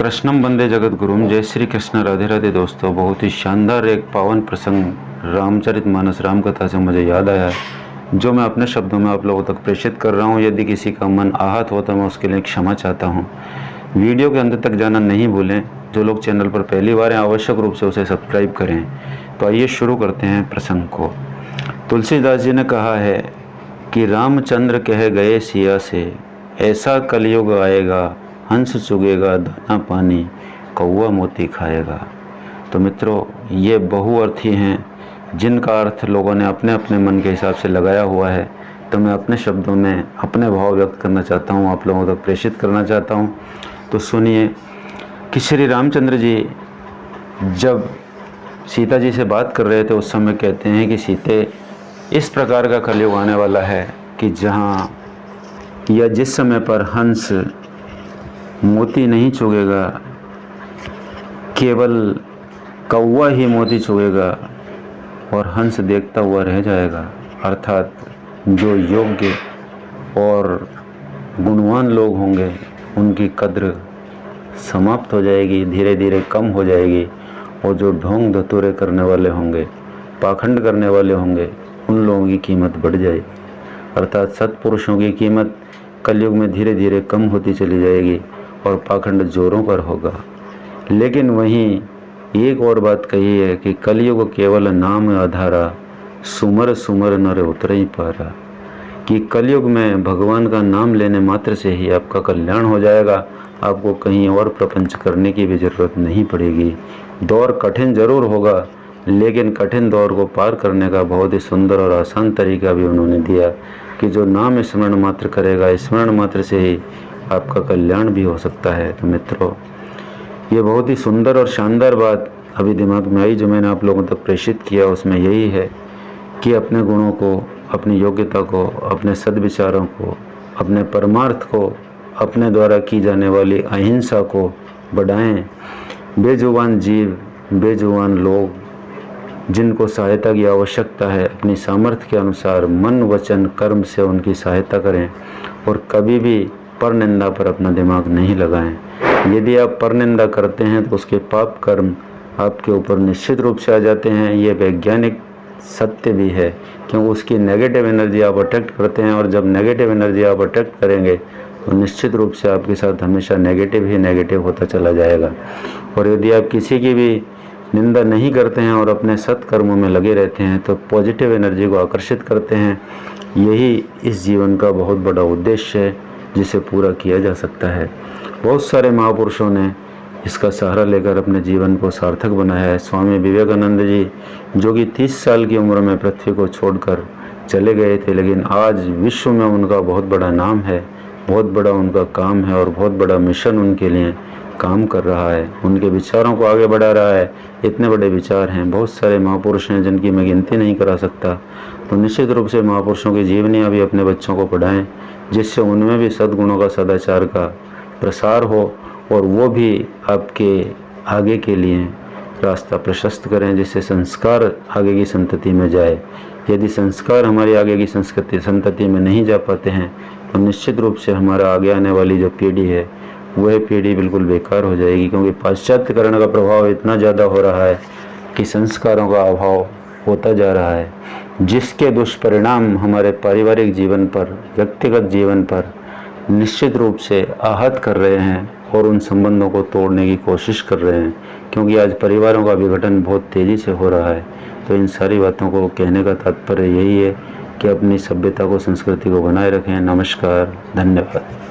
कृष्णम वंदे जगत गुरुम। जय श्री कृष्ण, राधे राधे दोस्तों। बहुत ही शानदार एक पावन प्रसंग रामचरितमानस राम कथा से मुझे याद आया, जो मैं अपने शब्दों में आप लोगों तक प्रेषित कर रहा हूँ। यदि किसी का मन आहत हो तो मैं उसके लिए क्षमा चाहता हूँ। वीडियो के अंत तक जाना नहीं भूलें। जो लोग चैनल पर पहली बार हैं आवश्यक रूप से उसे सब्सक्राइब करें। तो आइए शुरू करते हैं प्रसंग को। तुलसीदास जी ने कहा है कि रामचंद्र कह गए सिया से, ऐसा कलयुग आएगा, हंस चुगेगा दाना पानी, कौवा मोती खाएगा। तो मित्रों, ये बहुअर्थी हैं, जिनका अर्थ लोगों ने अपने अपने मन के हिसाब से लगाया हुआ है। तो मैं अपने शब्दों में अपने भाव व्यक्त करना चाहता हूँ, आप लोगों तक प्रेषित करना चाहता हूँ। तो सुनिए कि श्री रामचंद्र जी जब सीता जी से बात कर रहे थे, उस समय कहते हैं कि सीते, इस प्रकार का कलयुग आने वाला है कि जहाँ या जिस समय पर हंस मोती नहीं चुगेगा, केवल कौवा ही मोती चुगेगा और हंस देखता हुआ रह जाएगा। अर्थात जो योग्य और गुणवान लोग होंगे उनकी कद्र समाप्त हो जाएगी, धीरे धीरे कम हो जाएगी, और जो ढोंग धतूरे करने वाले होंगे, पाखंड करने वाले होंगे, उन लोगों की कीमत बढ़ जाएगी। अर्थात सत्पुरुषों की कीमत कलयुग में धीरे धीरे कम होती चली जाएगी और पाखंड जोरों पर होगा। लेकिन वहीं एक और बात कही है कि कलयुग केवल नाम आधारा, सुमर सुमर नर उतरे ही पारा। कि कलयुग में भगवान का नाम लेने मात्र से ही आपका कल्याण हो जाएगा। आपको कहीं और प्रपंच करने की भी ज़रूरत नहीं पड़ेगी। दौर कठिन जरूर होगा, लेकिन कठिन दौर को पार करने का बहुत ही सुंदर और आसान तरीका भी उन्होंने दिया कि जो नाम स्मरण मात्र करेगा, स्मरण मात्र से ही आपका कल्याण भी हो सकता है। तो मित्रों, ये बहुत ही सुंदर और शानदार बात अभी दिमाग में आई, जो मैंने आप लोगों तक प्रेषित किया। उसमें यही है कि अपने गुणों को, अपनी योग्यता को, अपने सद्विचारों को, अपने परमार्थ को, अपने द्वारा की जाने वाली अहिंसा को बढ़ाएं। बेजुबान जीव, बेजुबान लोग जिनको सहायता की आवश्यकता है, अपनी सामर्थ्य के अनुसार मन वचन कर्म से उनकी सहायता करें और कभी भी परनिंदा पर अपना दिमाग नहीं लगाएं। यदि आप परनिंदा करते हैं तो उसके पाप कर्म आपके ऊपर निश्चित रूप से आ जाते हैं। ये वैज्ञानिक सत्य भी है, क्योंकि उसकी नेगेटिव एनर्जी आप अट्रैक्ट करते हैं, और जब नेगेटिव एनर्जी आप अट्रैक्ट करेंगे तो निश्चित रूप से आपके साथ हमेशा नेगेटिव ही नेगेटिव होता चला जाएगा। और यदि आप किसी की भी निंदा नहीं करते हैं और अपने सत्कर्मों में लगे रहते हैं तो पॉजिटिव एनर्जी को आकर्षित करते हैं। यही इस जीवन का बहुत बड़ा उद्देश्य है, जिसे पूरा किया जा सकता है। बहुत सारे महापुरुषों ने इसका सहारा लेकर अपने जीवन को सार्थक बनाया है। स्वामी विवेकानंद जी, जो कि 30 साल की उम्र में पृथ्वी को छोड़कर चले गए थे, लेकिन आज विश्व में उनका बहुत बड़ा नाम है, बहुत बड़ा उनका काम है और बहुत बड़ा मिशन उनके लिए काम कर रहा है, उनके विचारों को आगे बढ़ा रहा है। इतने बड़े विचार हैं। बहुत सारे महापुरुष हैं जिनकी मैं गिनती नहीं करा सकता। तो निश्चित रूप से महापुरुषों की जीवनियाँ भी अपने बच्चों को पढ़ाएं, जिससे उनमें भी सद्गुणों का, सदाचार का प्रसार हो और वो भी आपके आगे के लिए रास्ता प्रशस्त करें, जिससे संस्कार आगे की संतति में जाए। यदि संस्कार हमारी आगे की संतति में नहीं जा पाते हैं तो निश्चित रूप से हमारा आगे आने वाली जो पीढ़ी है वह पीढ़ी बिल्कुल बेकार हो जाएगी, क्योंकि पाश्चात्यकरण का प्रभाव इतना ज़्यादा हो रहा है कि संस्कारों का अभाव होता जा रहा है, जिसके दुष्परिणाम हमारे पारिवारिक जीवन पर, व्यक्तिगत जीवन पर निश्चित रूप से आहत कर रहे हैं और उन संबंधों को तोड़ने की कोशिश कर रहे हैं, क्योंकि आज परिवारों का विघटन बहुत तेज़ी से हो रहा है। तो इन सारी बातों को कहने का तात्पर्य यही है कि अपनी सभ्यता को, संस्कृति को बनाए रखें। नमस्कार, धन्यवाद।